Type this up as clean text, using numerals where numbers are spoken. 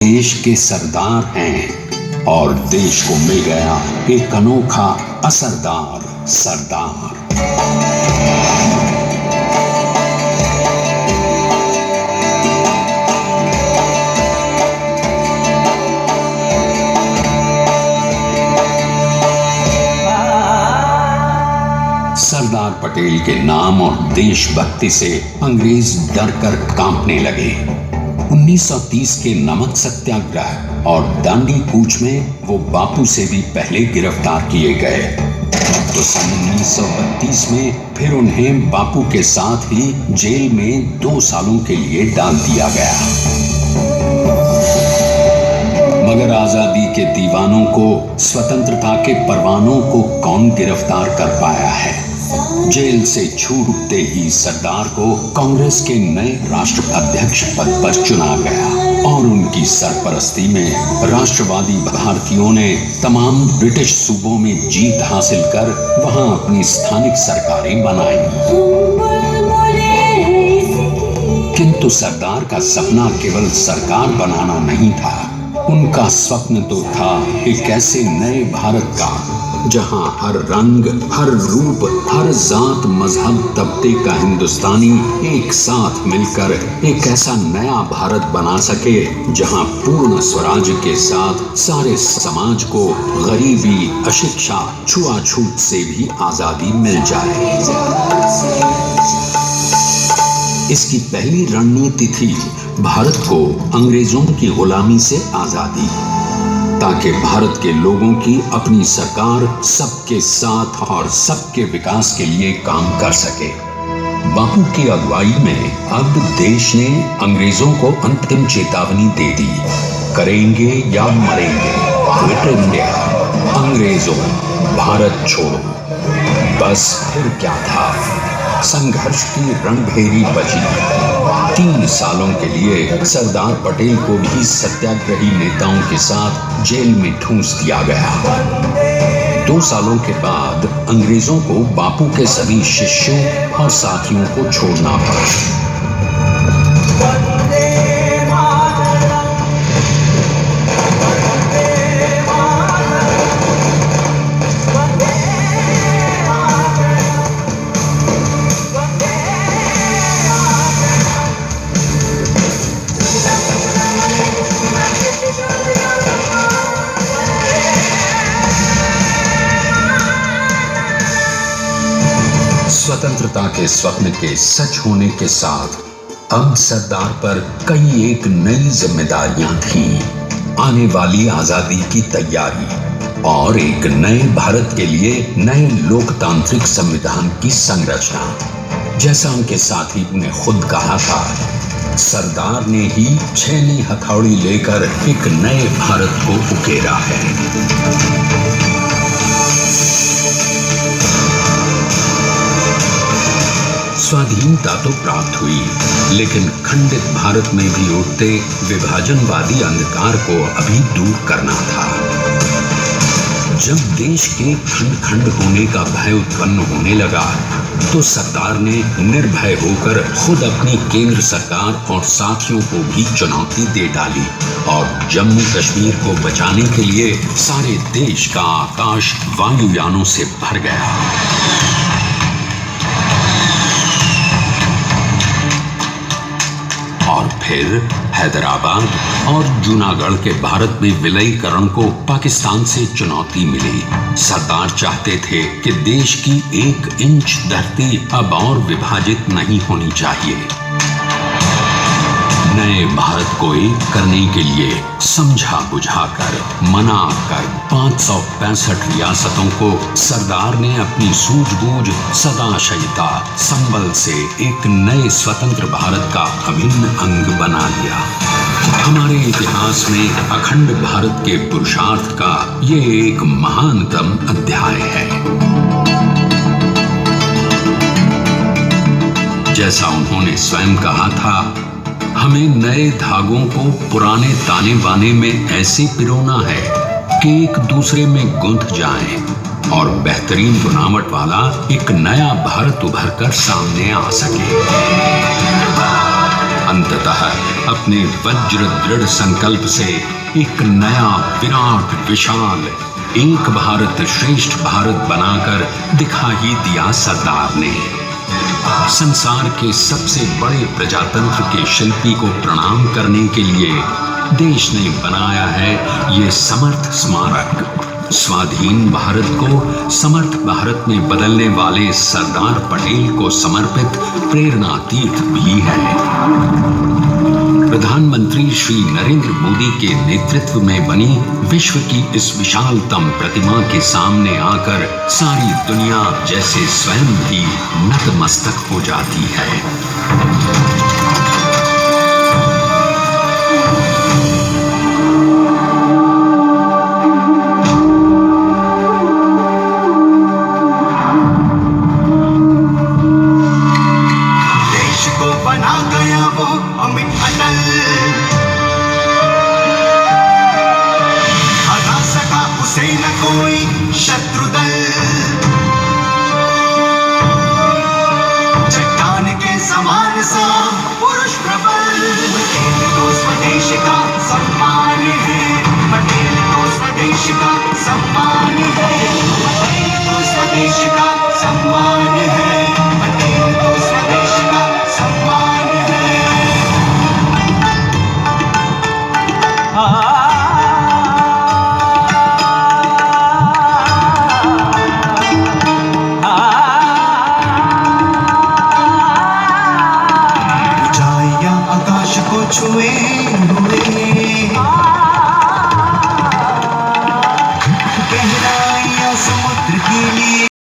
देश के सरदार हैं और देश को मिल गया एक अनोखा असरदार सरदार। सरदार पटेल के नाम और देशभक्ति से अंग्रेज डर कर कांपने लगे। 1930 के नमक सत्याग्रह और दांडी कूच में वो बापू से भी पहले गिरफ्तार किए गए। तो सन 1932 में फिर उन्हें बापू के साथ ही जेल में 2 सालों के लिए डाल दिया गया। मगर आजादी के दीवानों को, स्वतंत्रता के परवानों को कौन गिरफ्तार कर पाया है। जेल से छूटते ही सरदार को कांग्रेस के नए राष्ट्राध्यक्ष पद पर चुना गया और उनकी सरपरस्ती में राष्ट्रवादी भारतीयों ने तमाम ब्रिटिश सूबों में जीत हासिल कर वहां अपनी स्थानिक सरकारें बनाई। किंतु सरदार का सपना केवल सरकार बनाना नहीं था। उनका स्वप्न तो था एक ऐसे नए भारत का जहां हर रंग, हर रूप, हर जात, मजहब, तबके का हिंदुस्तानी एक साथ मिलकर एक ऐसा नया भारत बना सके जहां पूर्ण स्वराज के साथ सारे समाज को गरीबी, अशिक्षा, छुआछूत से भी आजादी मिल जाए। इसकी पहली रणनीति थी भारत को अंग्रेजों की गुलामी से आजादी, ताकि भारत के लोगों की अपनी सरकार सबके साथ और सबके विकास के लिए काम कर सके। बापू की अगुवाई में अब देश ने अंग्रेजों को अंतिम चेतावनी दे दी, करेंगे या मरेंगे, क्विट इंडिया, अंग्रेजों भारत छोड़ो। बस फिर क्या था, संघर्ष की रणभेरी बची। 3 सालों के लिए सरदार पटेल को भी सत्याग्रही नेताओं के साथ जेल में ठूंस दिया गया। 2 सालों के बाद अंग्रेजों को बापू के सभी शिष्यों और साथियों को छोड़ना पड़ा। स्वतंत्रता के स्वप्न के सच होने के साथ अब सरदार पर कई एक नई जिम्मेदारियां थीं। आने वाली आजादी की तैयारी और एक नए भारत के लिए नए लोकतांत्रिक संविधान की संरचना। जैसा उनके साथी ने खुद कहा था, सरदार ने ही 6वीं हथौड़ी लेकर एक नए भारत को उकेरा है। स्वाधीनता तो प्राप्त हुई, लेकिन खंडित भारत में भी उठते विभाजनवादी अंधकार को अभी दूर करना था। जब देश के खंड खंड होने का भय उत्पन्न होने लगा, तो सरदार ने निर्भय होकर खुद अपनी केंद्र सरकार और साथियों को भी चुनौती दे डाली और जम्मू कश्मीर को बचाने के लिए सारे देश का आकाश वायुयानों से भर गया। और फिर हैदराबाद और जूनागढ़ के भारत में विलयीकरण को पाकिस्तान से चुनौती मिली। सरदार चाहते थे कि देश की 1 इंच धरती अब और विभाजित नहीं होनी चाहिए। नए भारत को एक करने के लिए समझा बुझाकर, मना कर 565 रियासतों को सरदार ने अपनी सूझबूझ, सदाशयता, संबल से एक नए स्वतंत्र भारत का अभिन्न अंग बना लिया। हमारे इतिहास में अखंड भारत के पुरुषार्थ का ये एक महानतम अध्याय है। जैसा उन्होंने स्वयं कहा था, हमें नए धागों को पुराने ताने बाने में ऐसे पिरोना है कि एक दूसरे में गुंथ जाएं और बेहतरीन बनावट वाला एक नया भारत उभर कर सामने आ सके। अंततः अपने वज्र दृढ़ संकल्प से एक नया विराट विशाल एक भारत श्रेष्ठ भारत बनाकर दिखा ही दिया सरदार ने। संसार के सबसे बड़े प्रजातंत्र के शिल्पी को प्रणाम करने के लिए देश ने बनाया है ये समर्थ स्मारक। स्वाधीन भारत को समर्थ भारत में बदलने वाले सरदार पटेल को समर्पित प्रेरणा तीर्थ भी है। प्रधानमंत्री श्री नरेंद्र मोदी के नेतृत्व में बनी विश्व की इस विशालतम प्रतिमा के सामने आकर सारी दुनिया जैसे स्वयं भी नतमस्तक हो जाती है। कोई शत्रुदल चट्टान के समान सा पुरुष प्रबल। पटेल तो स्वदेश का सम्मान है, पटेल तो स्वदेश का सम्मान है, पटेल तो स्वदेश का सम्मान है, पटेल तो स्वदेश का सम्मान है। छुए